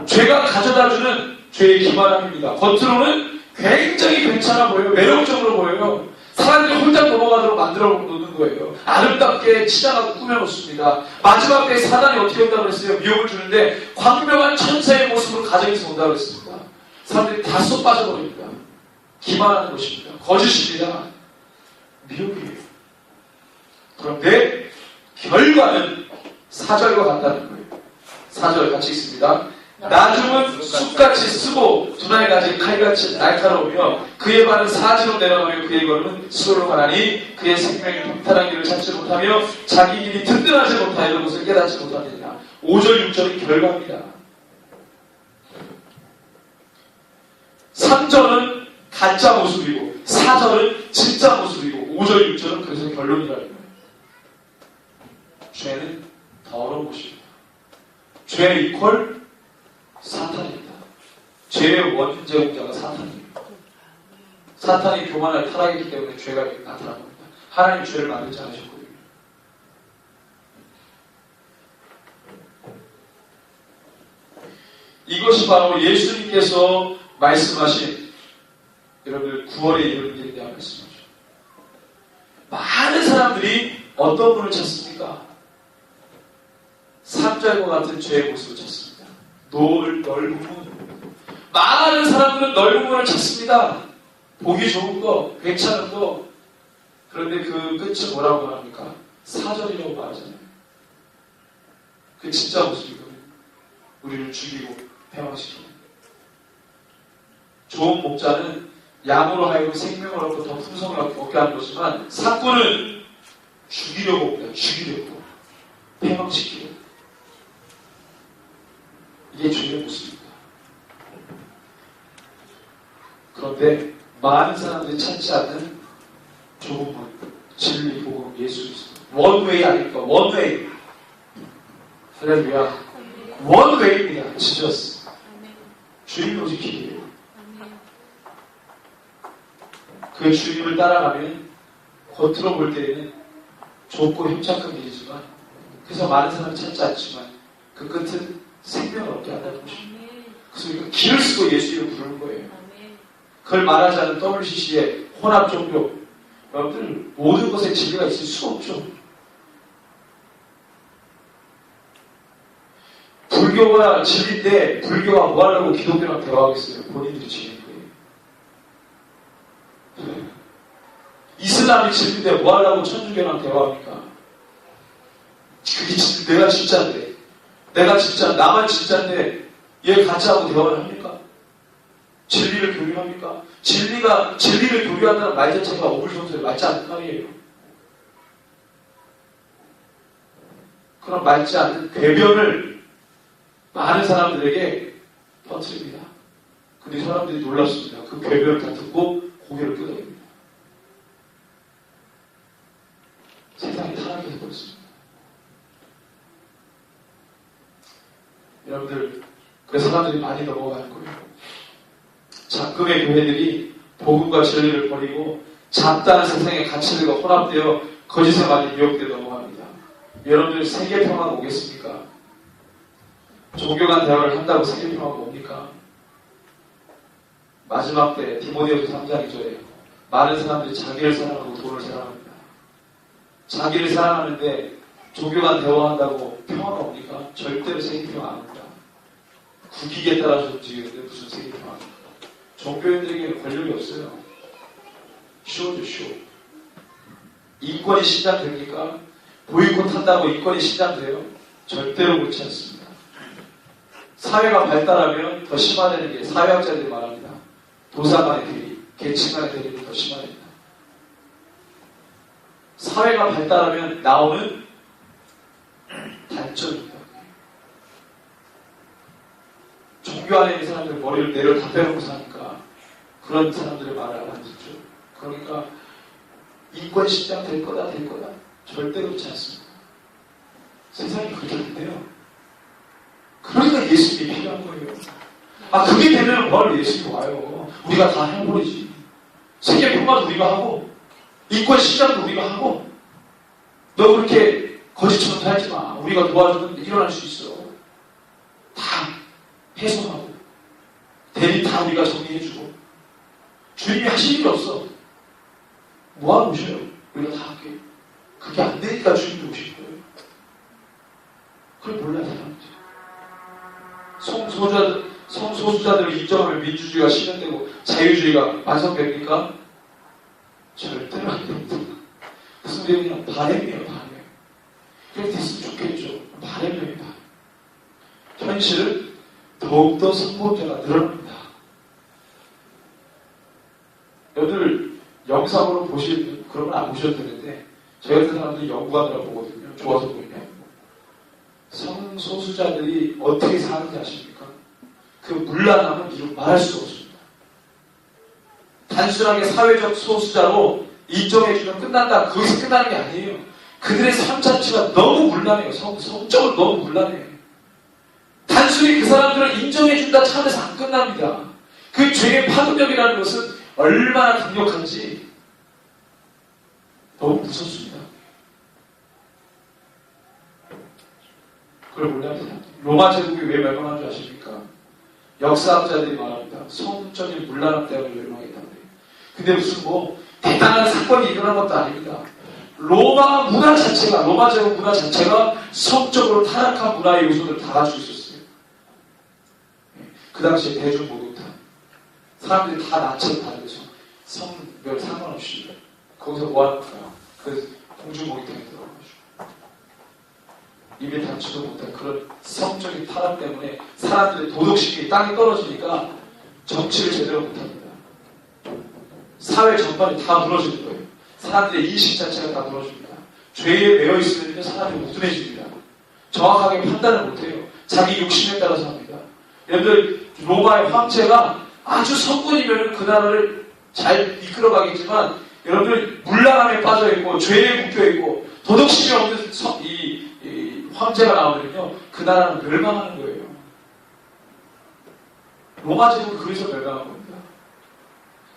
Speaker 1: 죄가 가져다주는 죄의 기만함입니다. 겉으로는 굉장히 괜찮아 보여요. 매력적으로 보여요. 사람들이 홀딱 넘어가도록 만들어 놓는 거예요. 아름답게 치장하고 꾸며놓습니다. 마지막 때에 사단이 어떻게 온다고 그랬어요? 미혹을 주는데 광명한 천사의 모습으로 가정에서 온다고 그랬습니다. 사람들이 다 쏙 빠져버립니다. 기만하는 것입니다. 거짓입니다. 미혹이에요. 그런데 결과는 4절과 같다는 거예요. 4절 같이 있습니다. 나중은 숲같이 쓰고 두나에 가진 칼같이 날카로우며 그의 발은 사지로 내려가며 그의 걸음은 수로로 가나니 그의 생명이 평탄한 길을 찾지 못하며 자기 길이 든든하지 못하여 이런 것을 깨닫지 못하느니라. 5절 6절은 결과입니다. 3절은 가짜 모습이고 4절은 진짜 모습이고 5절 6절은 그래서 결론이라는 거예요. 죄는 더러운 것입니다. 죄 이퀄 사탄입니다. 죄의 원인 제공자가 사탄입니다. 사탄이 교만을 타락했기 때문에 죄가 나타난 겁니다. 하나님 죄를 만들지 않으셨거든요. 이것이 바로 예수님께서 말씀하신 여러분들 9월에 이르는 일에 대한 말씀이죠. 많은 사람들이 어떤 분을 찾습니까? 삼자과 같은 죄의 모습을 찾습니다. 넓은 문. 많은 사람들은 넓은 문을 찾습니다. 보기 좋은 거, 괜찮은 거. 그런데 그 끝은 뭐라고 말합니까? 사절이라고 말하잖아요. 그 진짜 모습이거든요. 우리를 죽이고 패망시키고. 좋은 목자는 양으로 하여금 생명을 얻고 더 풍성을 얻게 하는 것이지만 사꾼은 죽이려고 옵니다. 죽이려고. 패망시키고. 이게 죄의 모습입니다. 그런데 많은 사람들이 찾지 않는 좁은 문, 진리, 복음, 예수 그리스도. 원웨이 아닙니까? 원웨이. 할렐루야. 원웨이입니다. 지저스. 주님을 지키기예요. 그 주님을 따라가면 겉으로 볼 때에는 좁고 힘찬 길이지만 그래서 많은 사람이 찾지 않지만 그 끝은 생명을 얻게 한다는 것입니다. 그래서 우리가 길을 쓰고 예수 이름을 부르는 거예요. 그걸 말하지 않는 WCC의 혼합 종교. 여러분들 모든 것에 진리가 있을 수 없죠. 불교가 진리인데 불교가 뭐 하려고 기독교랑 대화하겠어요? 본인들이 진리인 거예요. 이슬람이 진리인데 뭐 하려고 천주교랑 대화합니까? 그게 진리, 내가 진짜인데 내가 진짜, 나만 진짜인데 얘 가짜하고 대화를 합니까? 진리를 교류합니까? 진리를 교류한다는 말 자체가 어불성설에 맞지 않는 말이에요. 그런 맞지 않는 궤변을 많은 사람들에게 퍼뜨립니다. 근데 사람들이 놀랍습니다. 그 궤변을 다 듣고 고개를 끄덕입니다. 세상이 타락해버렸습니다. 여러분들, 그래서 사람들이 많이 넘어가는 거예요. 작금의 교회들이 복음과 진리를 버리고 잡다한 세상의 가치들과 혼합되어 거짓에 많이 미혹되어 넘어갑니다. 여러분들 세계평화가 오겠습니까? 종교 간 대화를 한다고 세계평화가 옵니까? 마지막 때 디모데후서 3장 2절에 많은 사람들이 자기를 사랑하고 돈을 사랑합니다. 자기를 사랑하는데 종교 간 대화한다고 평화가 옵니까? 절대로 세계평화 안 옵니다. 국익에 따라서 움직이는데 무슨 세계평화입니까? 종교인들에게는 권력이 없어요. 쇼죠, 쇼. 인권이 신장됩니까? 보이콧 한다고 인권이 신장돼요? 절대로 그렇지 않습니다. 사회가 발달하면 더 심화되는 게 사회학자들이 말합니다. 도사 간의 대립, 계층 간의 대립이 더 심화됩니다. 사회가 발달하면 나오는 단점입니다. 종교 안에 있는 사람들 머리를 내려 다 빼놓고 사니까 그런 사람들의 말을 안 듣죠. 그러니까 인권 신장 될 거다 절대 그렇지 않습니다. 세상이 그렇게 안 돼요. 그러니까 예수님이 필요한 거예요. 그게 되면 바로 예수님이 와요. 우리가 다 해버리지. 세계 평화도 우리가 하고, 인권 시장도 우리가 하고, 너 그렇게 거짓처럼 살지 마. 우리가 도와주면 일어날 수 있어. 다 해소하고, 대리 다 우리가 정리해주고, 주님이 하실 일이 없어. 뭐하러 오셔요? 우리가 다 할게요. 그게 안 되니까 주님도 오실 거예요. 그걸 몰라요, 사람들이. 성소수자들을 인정하면 민주주의가 실현되고 자유주의가 완성됩니까? 절대로 안 됩니다. 무슨 내용이냐? 바램이에요, 바램. 그렇게 됐으면 좋겠죠. 바램이에요, 바램. 현실은 더욱더 성공자가 늘어납니다. 여러분들 영상으로 보시면 그런 건 안 보셔도 되는데 저희 같은 사람들이 연구하느라 보거든요. 좋아서 보이냐. 성소수자들이 어떻게 사는지 아십니까? 그 문란함은 말할 수가 없습니다. 단순하게 사회적 소수자로 인정해주면 끝난다. 거기서 끝나는 게 아니에요. 그들의 삶 자체가 너무 문란해요. 성적으로 너무 문란해요. 단순히 그 사람들을 인정해준다 차원에서 안 끝납니다. 그 죄의 파급력이라는 것은 얼마나 강력한지 너무 무섭습니다. 그걸 몰라야 돼요. 로마 제국이 왜 멸망한 줄 아십니까? 역사학자들이 말합니다. 성적인 문란함 때문에 멸망했다고 해요. 근데 무슨 대단한 사건이 일어난 것도 아닙니다. 로마 제국 문화 자체가 성적으로 타락한 문화의 요소들을 다 가지고 있었어요. 그 당시에 대중목욕탕. 사람들이 다 나체를 받으면서 성별 상관없이 거기서 뭐 하는가요? 그 공중목욕탕에 들어가가지고 입에 닿지도 못한 그런 성적인 타락 때문에 사람들의 도덕심이 땅에 떨어지니까 정치를 제대로 못합니다. 사회 전반이 다 무너지는 거예요. 사람들의 인식 자체가 다 무너집니다. 죄에 매여 있으면 사람이 우둔해집니다. 정확하게 판단을 못해요. 자기 욕심에 따라서 합니다. 여러분들 로마의 황제가 아주 성군이면 그 나라를 잘 이끌어가겠지만 여러분들 문란함에 빠져있고 죄에 묶여있고 도덕심이 없는 이 황제가 나오면요 그 나라는 멸망하는 거예요. 로마 제국은 그래서 멸망한 겁니다.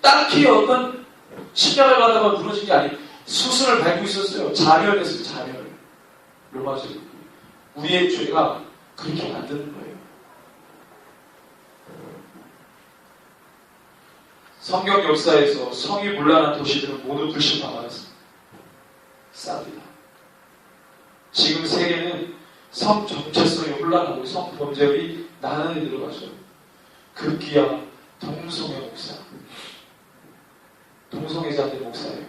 Speaker 1: 딱히 어떤 침략을 받다가 무너진 게 아니에요. 수순을 밟고 있었어요. 자멸했어요. 자멸. 로마 제국. 우리의 죄가 그렇게 만드는 거예요. 성경 역사에서 성이 문란한 도시들은 모두 불신망하였습니다. 쌉니다. 지금 세계는 성 정체성이 혼란하고 성 범죄의 나날이 들어가죠. 급기야 동성애 목사. 동성애자들 목사예요.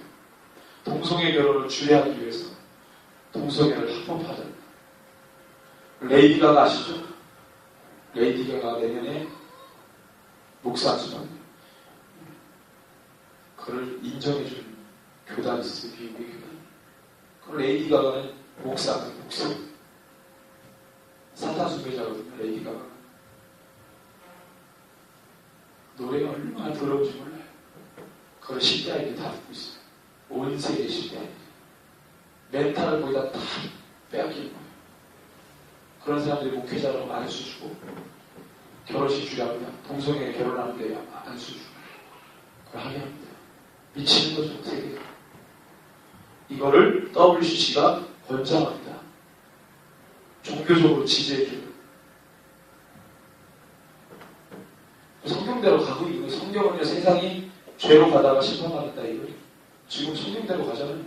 Speaker 1: 동성애 결혼을 주례하기 위해서 동성애를 합법화합니다. 레이디 가가 아시죠? 레이디 가가 내년에 목사 안수합니다. 그걸 인정해준 교단이 있어요. 미국의 교단. 그 레이디 가가는 목사. 사탄 숭배자거든요. 레이디 가가. 노래가 얼마나 더러운지 몰라요. 그걸 10대아이들이 다 듣고 있어요. 온 세계 10대아이들이. 멘탈을 거기다 다 빼앗기는 거예요. 그런 사람들이 목회자라고 안수 주고 결혼식 주례합니다. 동성애 결혼하는데 안수 주고 그걸 하게 합니다. 미치는 거죠, 세계가. 이거를 WCC가 권장합니다. 종교적으로 지지해주는. 성경대로 가고 있는 거예요. 성경은요, 세상이 죄로 가다가 심판받았다, 이거예요. 지금 성경대로 가잖아요.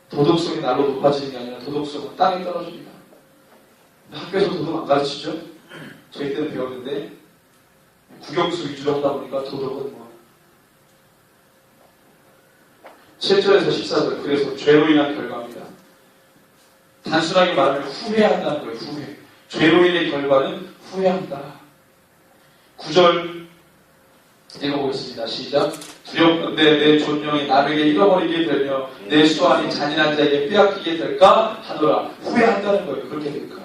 Speaker 1: 도덕성이 날로 높아지는 게 아니라 도덕성은 땅에 떨어집니다. 학교에서 도덕 안 가르치죠? 저희 때는 배웠는데, 국영수 위주로 하다 보니까 도덕은 7절에서 14절. 그래서 죄로 인한 결과입니다. 단순하게 말하면 후회한다는 거예요. 후회. 죄로 인한 결과는 후회한다. 9절 읽어보겠습니다. 시작. 두렵건대 내 존령이 남에게 잃어버리게 되며 내 수완이 잔인한 자에게 빼앗기게 될까 하노라. 후회한다는 거예요. 그렇게 될까.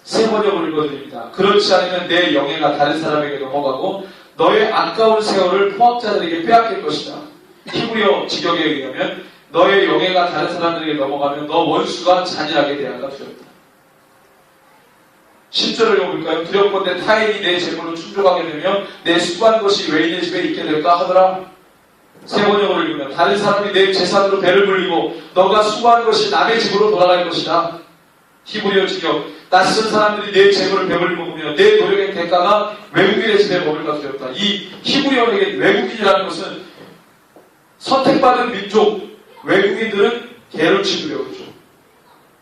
Speaker 1: 세 번역을 읽어드립니다. 그렇지 않으면 내 영예가 다른 사람에게 넘어가고 너의 아까운 세월을 포악자들에게 빼앗길 것이다. 히브리어 직역에 의하면 너의 영예가 다른 사람들에게 넘어가면 너 원수가 잔인하게 대할까 두렵다. 10절을 읽어볼까요? 두렵건대 타인이 내 재물로 충족하게 되면 내 수고한 것이 외인의 집에 있게 될까 하더라. 세 번역을 읽으면 다른 사람이 내 재산으로 배를 불리고 너가 수고한 것이 남의 집으로 돌아갈 것이다. 히브리어 직역 낯선 사람들이 내 재물을 배불리 먹으면 내 노력의 대가가 외국인의 집에 머물까 두렵다. 이 히브리어에게 외국인이라는 것은 선택받은 민족, 외국인들은 개를 취급해요. 그렇죠?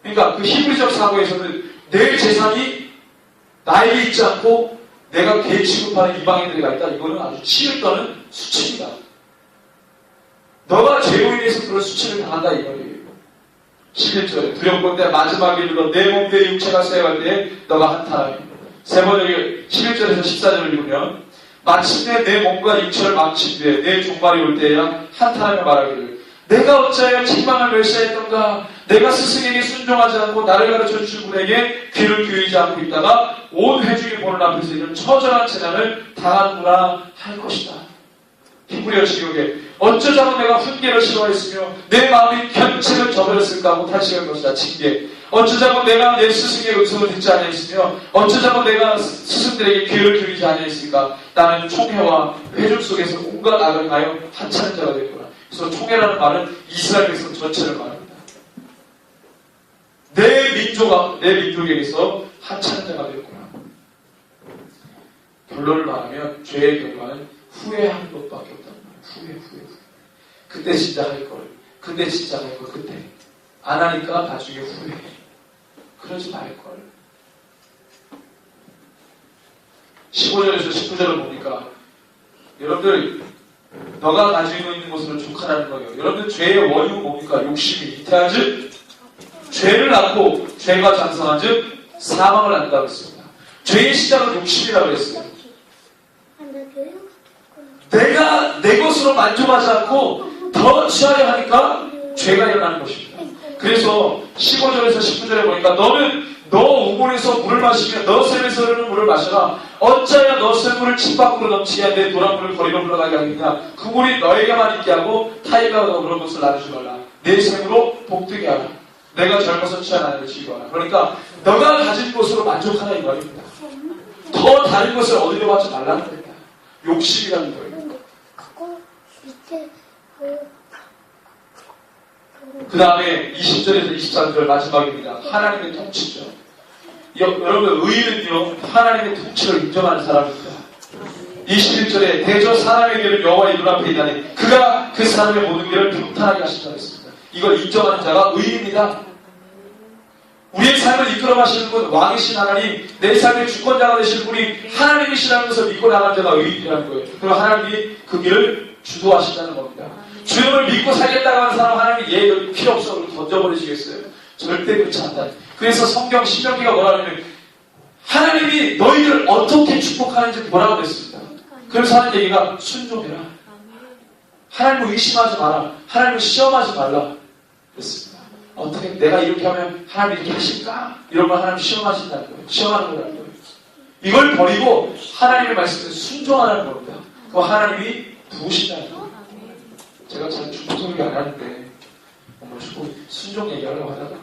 Speaker 1: 그러니까 그 히브리적 사고에서는 내 재산이 나에게 있지 않고 내가 개 취급하는 이방인들이 있다. 이거는 아주 치를 떠는 수치입니다. 너가 죄로 인해서 그런 수치를 당한다 이 말이에요. 11절에 두렵건대 마지막에 이르러 내 몸 내 육체가 쇠할 때에 너가 한탄하며 세 번역에 11절에서 14절을 읽으면 마침내 내 몸과 육체를 망친 뒤에 내 종말이 올 때에야 한탄하며 말하기를 내가 어찌하여 책망을 멸시했던가 내가 스승에게 순종하지 않고 나를 가르쳐 줄 분에게 귀를 기울이지 않고 있다가 온 회중이 보는 앞에서 이런 처절한 재난을 당하는구나 할 것이다. 히브리어 지역에 어쩌자고 내가 훈계를 싫어했으며 내 마음이 견책을 저버렸을까 하고 탄식할 것이다. 징계. 어쩌자고 내가 내 스승의 음성을 듣지 아니했으며 어쩌자고 내가 스승들에게 귀를 기울이지 아니했을까. 나는 총회와 회중 속에서 온갖 악을 가여 하찮은 자가 됐구나. 그래서 총회라는 말은 이스라엘 백성 전체를 말합니다. 내 민족에게서 하찮은 자가 됐구나. 결론을 말하면 죄의 결과는 후회하는 것밖에 없단 말이에요. 후회. 그때 진짜 할 걸. 그때 진짜 할 걸. 그때. 안 하니까 나중에 후회해. 그러지 말걸. 15절에서 19절을 보니까 여러분들 너가 가지고 있는 것으로 족하라는 거예요. 여러분들 죄의 원인은 뭡니까? 욕심이 잉태한즉 죄를 낳고 죄가 장성한즉 사망을 낳는다고 했습니다. 죄의 시작은 욕심이라고 했어요. 내가 내 것으로 만족하지 않고 더 취하려 하니까 죄가 일어나는 것입니다. 그래서 15절에서 19절에 보니까 너는 너 우물에서 물을 마시며 너 샘에서 흐르는 물을 마셔라. 어찌하여 너 샘물을 집 밖으로 넘치게 하되 노란물을 거리로 흘러가게 하겠냐. 그 물이 너에게만 있게 하고 타인과 더불어 것을 나누지 말라. 내 샘으로 복되게 하라. 내가 젊어서 취한 아내를 즐거워하라. 그러니까 너가 가진 것으로 만족하라 이 말입니다. 더 다른 것을 얻으려고 하지 말라는 겁니다. 욕심이라는 거예요. 그 다음에 20절에서 23절 마지막입니다. 하나님의 통치죠. 여러분 의인은요 하나님의 통치를 인정하는 사람입니다. 21절에 대저 사람의 길은 여호와의 눈앞에 있다니 그가 그 사람의 모든 길을 평탄하게 하신다고 했습니다. 이걸 인정하는 자가 의인입니다. 우리의 삶을 이끌어 가시는 분 왕이신 하나님, 내 삶의 주권자가 되시는 분이 하나님이시라는 것을 믿고 나가는 자가 의인이라는 거예요. 그리고 하나님이 그 길을 주도하신다는 겁니다. 주님을 믿고 살겠다고 하는 사람 하나님이 얘 필요 없어 던져버리시겠어요? 절대 그렇지 않다. 그래서 성경 신명기가 뭐라 하냐면 하나님이 너희를 어떻게 축복하는지 뭐라고 그랬습니다. 그래서 하는 얘기가 순종해라. 하나님을 의심하지 마라. 하나님을 시험하지 말라. 그랬습니다. 어떻게 내가 이렇게 하면 하나님이 이렇게 하실까? 이런 걸 하나님 시험하신다는 거예요. 시험하는 거라는 거예요. 이걸 버리고 하나님의 말씀에 순종하라는 겁니다. 그럼 하나님이 부으신다는 거예요. 제가 잘 축복 소리 안 하는데 축복 순종 얘기하려고 하다가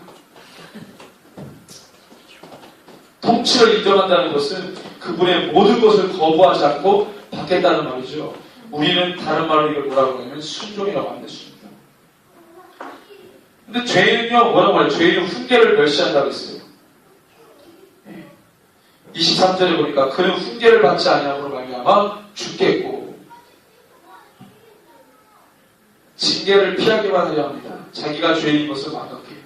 Speaker 1: 통치를 인정한다는 것은 그분의 모든 것을 거부하지 않고 받겠다는 말이죠. 우리는 다른 말로 이걸 뭐라고 하냐면 순종이라고 합니다. 순종. 근데 죄는요 뭐라고 해요? 죄는 훈계를 멸시한다고 했어요. 23절에 보니까 그는 훈계를 받지 아니함으로 말미암아 죽겠고 징계를 피하기만 하려 합니다. 자기가 죄인 것을 망각해요.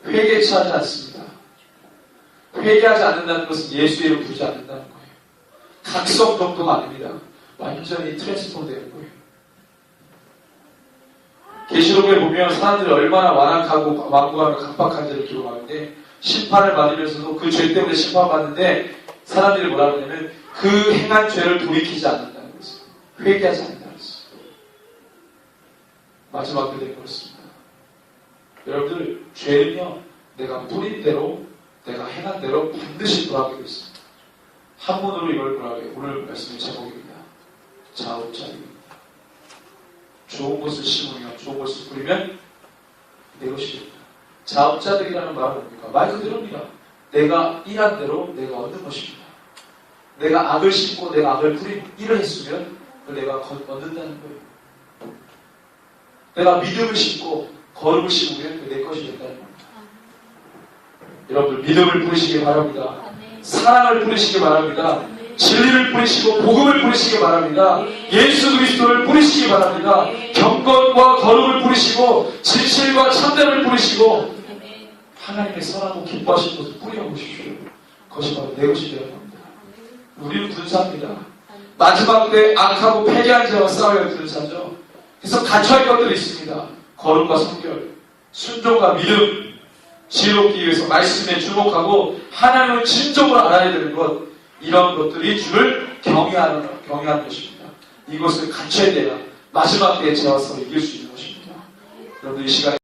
Speaker 1: 회개치 하지 않습니다. 회개하지 않는다는 것은 예수의 이름 부르지 않는다는 거예요. 각성 정도가 아닙니다. 완전히 트랜스포머 되는 거예요. 계시록에 보면 사람들이 얼마나 완악하고 완고하며 강박한지를 기록하는데 심판을 받으면서도 그 죄 때문에 심판받는데 사람들이 뭐라고 하냐면 그 행한 죄를 돌이키지 않는다는 것을 회개하지 않는다는 것을 마지막 그대로 그렇습니다. 여러분들 죄는요 내가 뿌린 대로 내가 행한 대로 반드시 돌아오게 되어 있습니다. 한문으로 이걸 뭐라고 해요? 오늘 말씀의 제목입니다. 자업자득입니다. 좋은 것을 심으면 좋은 것을 뿌리면 것입니다. 자업자득이라는 말은 뭡니까? 말 그대로입니다. 내가 일한 대로 내가 얻는 것입니다. 내가 악을 심고 내가 악을 뿌리고 일을 했으면 그걸 내가 얻는다는 거예요. 내가 믿음을 심고 거룩을 심으면 그게 내 것이 된다는 겁니다. 여러분들 믿음을 뿌리시기 바랍니다. 사랑을 뿌리시기 바랍니다. 진리를 뿌리시고 복음을 뿌리시기 바랍니다. 예수 그리스도를 뿌리시기 바랍니다. 경건과 거룩을 뿌리시고 진실과 참됨을 뿌리시고 하나님의 선하고 기뻐하시는 것을 뿌려보십시오. 그것이 바로 내 것이 되는 겁니다. 우리는 군사입니다. 마지막 때 악하고 패배한 자와 싸워야 할 군사죠. 그래서 갖춰야 할 것들이 있습니다. 거룩과 성결, 순종과 믿음, 지혜롭기 위해서 말씀에 주목하고 하나님을 진정으로 알아야 되는 것, 이런 것들이 주를 경외하는 것입니다. 이것을 갖춰야 돼야 마지막 때에 제와서 이길 수 있는 것입니다. 여러분들 이 시간에